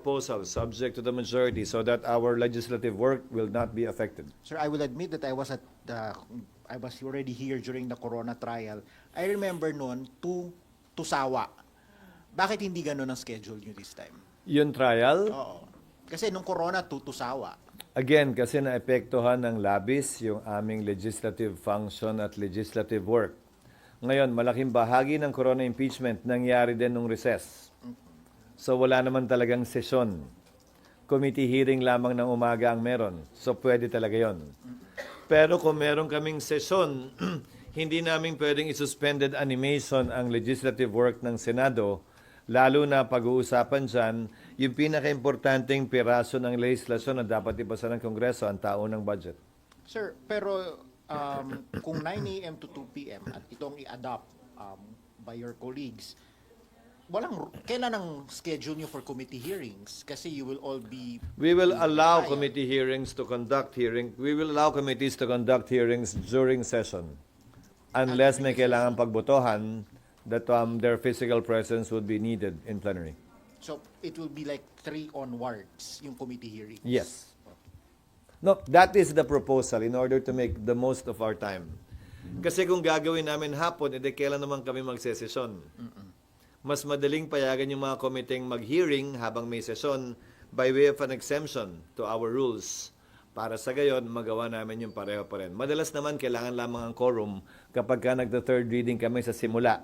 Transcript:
proposal subject to the majority so that our legislative work will not be affected. Sir, I will admit that I was already here during the Corona trial. I remember noon, to sawa. Bakit hindi ganun ang schedule nyo this time? Yun trial, Oo. Kasi nung Corona, to sawa. again, kasi naepektuhan ng labis yung aming legislative function at legislative work. Ngayon, malaking bahagi ng corona impeachment nangyari din nung recess. So wala naman talagang sesyon. Committee hearing lamang ng umaga ang meron. So pwede talaga yon. Pero kung meron kaming sesyon, hindi namin pwedeng isuspended animation ang legislative work ng Senado, lalo na pag-uusapan dyan, yung pinaka-importanting piraso ng legislasyon na dapat ipasa ng Kongreso, ang taon ng budget. Sir, pero kung 9 a.m. to 2 p.m. at itong i-adopt by your colleagues, kailan ang schedule nyo for committee hearings? Kasi you will all be... We will allow committee hearings to conduct hearing. We will allow committees to conduct hearings during session. Unless may kailangan pagbotohan that their physical presence would be needed in plenary. So, it will be like 3 onwards, yung committee hearings? Yes. No, that is the proposal in order to make the most of our time. Kasi kung gagawin namin hapon, edi kailan naman kami magsesesyon? Mas madaling payagan yung mga komiteng mag-hearing habang may sesyon by way of an exemption to our rules. Para sa gayon, magawa namin yung pareho pa rin. Madalas naman, kailangan lamang ang quorum kapag ka nagda-third reading kami sa simula.